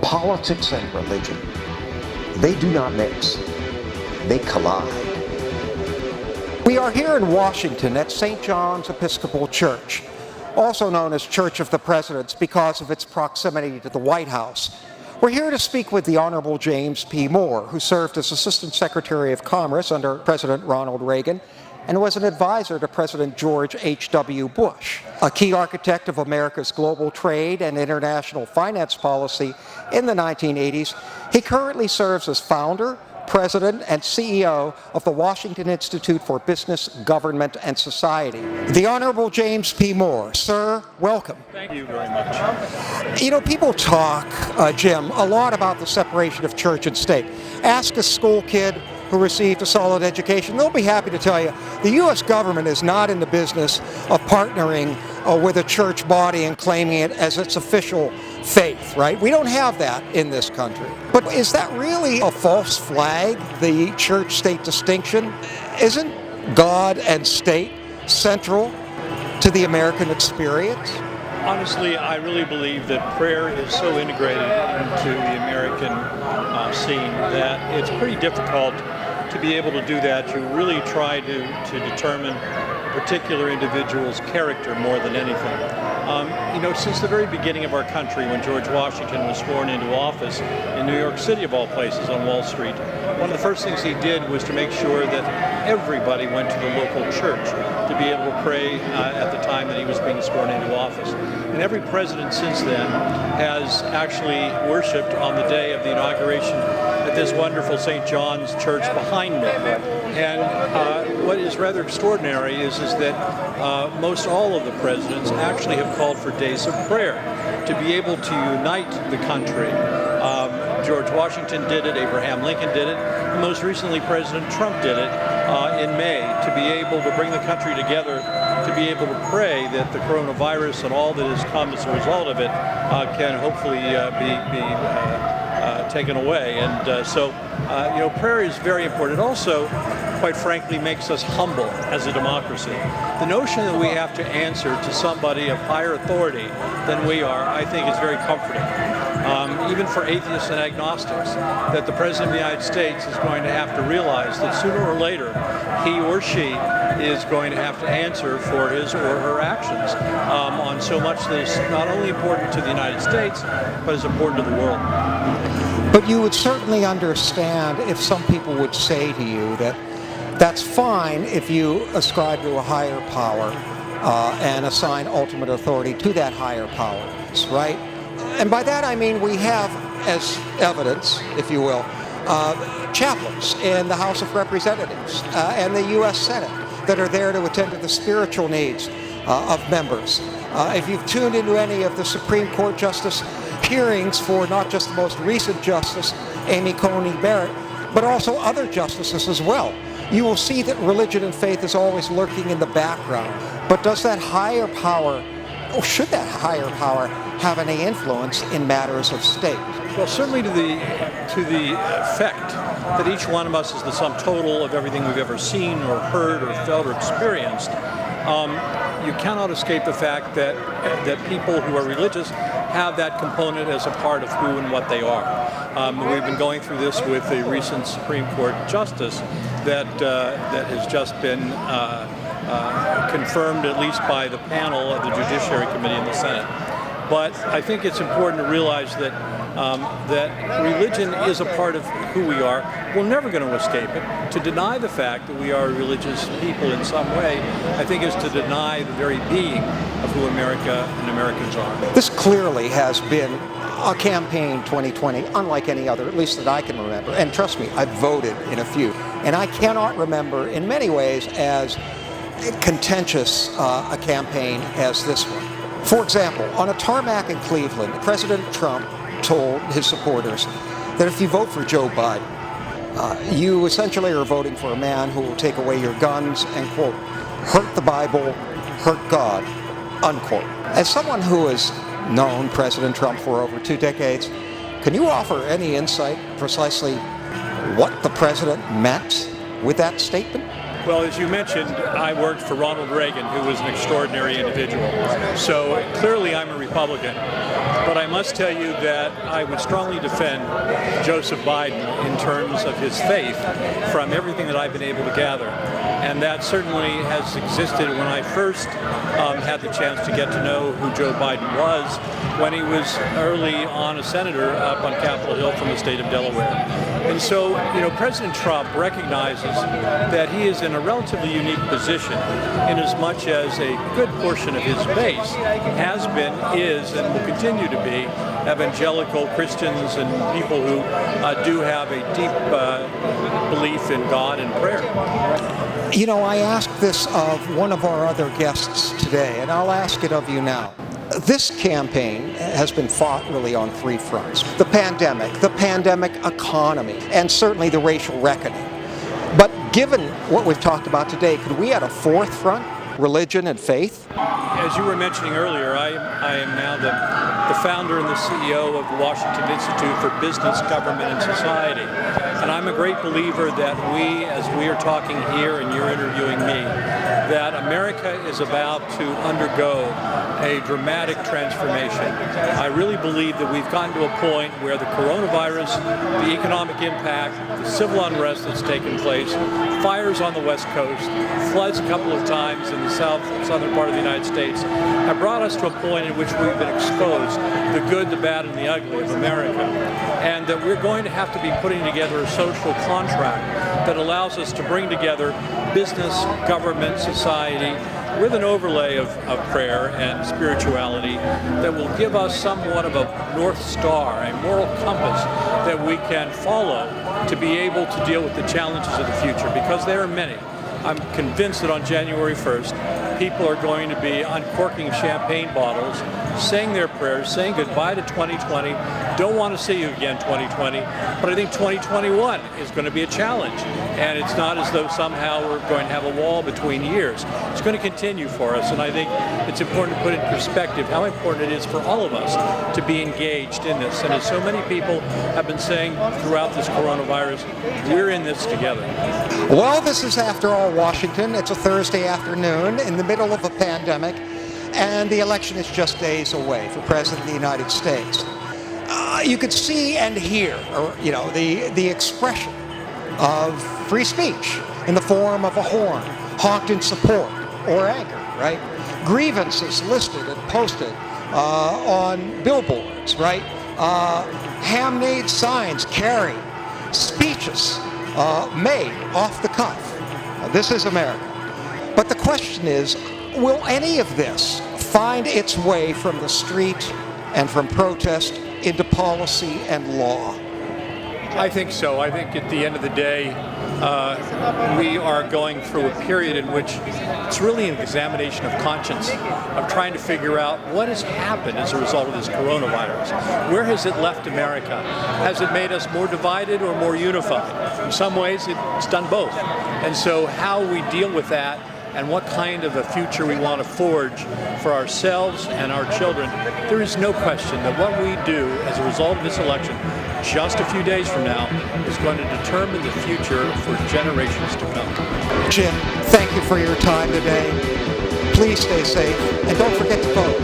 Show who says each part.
Speaker 1: Politics and religion, they do not mix, they collide. We are here in Washington at St. John's Episcopal Church, also known as Church of the Presidents because of its proximity to the White House. We're here to speak with the Honorable James P. Moore, who served as Assistant Secretary of Commerce under President Ronald Reagan and was an advisor to President George H.W. Bush, a key architect of America's global trade and international finance policy in the 1980s. He currently serves as founder, President, and CEO of the Washington Institute for Business, Government, and Society. The Honorable James P. Moore. Sir, welcome.
Speaker 2: Thank you very much.
Speaker 1: You know, people talk, Jim, a lot about the separation of church and state. Ask a school kid who received a solid education. They'll be happy to tell you the U.S. government is not in the business of partnering with a church body and claiming it as its official faith, right? We don't have that in this country. But is that really a false flag, the church-state distinction? Isn't God and state central to the American experience?
Speaker 2: Honestly, I really believe that prayer is so integrated into the American scene that it's pretty difficult to be able to do that. You really try to determine a particular individual's character more than anything. Since the very beginning of our country, when George Washington was sworn into office in New York City, of all places, on Wall Street, one of the first things he did was to make sure that everybody went to the local church to be able to pray at the time that he was being sworn into office. And every president since then has actually worshipped on the day of the inauguration at this wonderful St. John's Church behind me. And what is rather extraordinary is that most all of the presidents actually have called for days of prayer to be able to unite the country. George Washington did it, Abraham Lincoln did it, and most recently President Trump did it in May, to be able to bring the country together, to be able to pray that the coronavirus and all that has come as a result of it can hopefully be taken away. And so prayer is very important. It also, quite frankly, makes us humble as a democracy. The notion that we have to answer to somebody of higher authority than we are, I think, is very comforting. Even for atheists and agnostics, that the President of the United States is going to have to realize that sooner or later he or she is going to have to answer for his or her actions on so much that is not only important to the United States, but is important to the world.
Speaker 1: But you would certainly understand if some people would say to you that that's fine if you ascribe to a higher power and assign ultimate authority to that higher power, right? And by that I mean we have, as evidence, if you will, chaplains in the House of Representatives and the U.S. Senate that are there to attend to the spiritual needs of members. If you've tuned into any of the Supreme Court Justice hearings for not just the most recent Justice, Amy Coney Barrett, but also other justices as well, you will see that religion and faith is always lurking in the background. But does that higher power, or should that higher power, have any influence in matters of state?
Speaker 2: Well, certainly to the effect that each one of us is the sum total of everything we've ever seen or heard or felt or experienced. You cannot escape the fact that people who are religious have that component as a part of who and what they are. We've been going through this with a recent Supreme Court justice that has just been confirmed, at least by the panel of the Judiciary Committee in the Senate. But I think it's important to realize that religion is a part of who we are. We're never going to escape it. To deny the fact that we are religious people in some way, I think, is to deny the very being of who America and Americans are.
Speaker 1: This clearly has been a campaign 2020 unlike any other, at least that I can remember. And trust me, I've voted in a few. And I cannot remember in many ways as contentious a campaign as this one. For example, on a tarmac in Cleveland, President Trump told his supporters that if you vote for Joe Biden, you essentially are voting for a man who will take away your guns and, quote, hurt the Bible, hurt God, unquote. As someone who has known President Trump for over 2 decades, can you offer any insight precisely what the president meant with that statement?
Speaker 2: Well, as you mentioned, I worked for Ronald Reagan, who was an extraordinary individual. So clearly I'm a Republican. But I must tell you that I would strongly defend Joseph Biden in terms of his faith from everything that I've been able to gather. And that certainly has existed when I first had the chance to get to know who Joe Biden was when he was early on a senator up on Capitol Hill from the state of Delaware. And so, President Trump recognizes that he is in a relatively unique position in as much as a good portion of his base has been, is, and will continue to be evangelical Christians and people who do have a deep belief in God and prayer.
Speaker 1: I asked this of one of our other guests today, and I'll ask it of you now. This campaign has been fought really on three fronts: the pandemic economy, and certainly the racial reckoning. But given what we've talked about today, could we add a fourth front: religion and faith?
Speaker 2: As you were mentioning earlier, I am now the founder and the CEO of the Washington Institute for Business, Government, and Society. And I'm a great believer that as we are talking here and you're interviewing me, that America is about to undergo a dramatic transformation. I really believe that we've gotten to a point where the coronavirus, the economic impact, the civil unrest that's taken place, fires on the West Coast, floods a couple of times in the southern part of the United States, have brought us to a point in which we've been exposed, the good, the bad, and the ugly of America. And that we're going to have to be putting together a social contract that allows us to bring together business, government, society, with an overlay of prayer and spirituality that will give us somewhat of a North Star, a moral compass that we can follow to be able to deal with the challenges of the future, because there are many. I'm convinced that on January 1st, people are going to be uncorking champagne bottles, saying their prayers, saying goodbye to 2020, don't want to see you again 2020, but I think 2021 is going to be a challenge. And it's not as though somehow we're going to have a wall between years. It's going to continue for us, and I think it's important to put in perspective how important it is for all of us to be engaged in this. And as so many people have been saying throughout this coronavirus, we're in this together.
Speaker 1: Well, this is After All Washington. It's a Thursday afternoon in the middle of a pandemic, and the election is just days away for President of the United States. You could see and hear, the expression of free speech in the form of a horn, honked in support or anger, right? Grievances listed and posted on billboards, right? Ham-made signs carried, speeches made off the cuff. This is America. But the question is, will any of this find its way from the street and from protest into policy and law?
Speaker 2: I think so. I think at the end of the day, we are going through a period in which it's really an examination of conscience, of trying to figure out what has happened as a result of this coronavirus. Where has it left America? Has it made us more divided or more unified? In some ways, it's done both. And so how we deal with that and what kind of a future we want to forge for ourselves and our children, there is no question that what we do as a result of this election just a few days from now is going to determine the future for generations to come.
Speaker 1: Jim, thank you for your time today. Please stay safe, and don't forget to vote.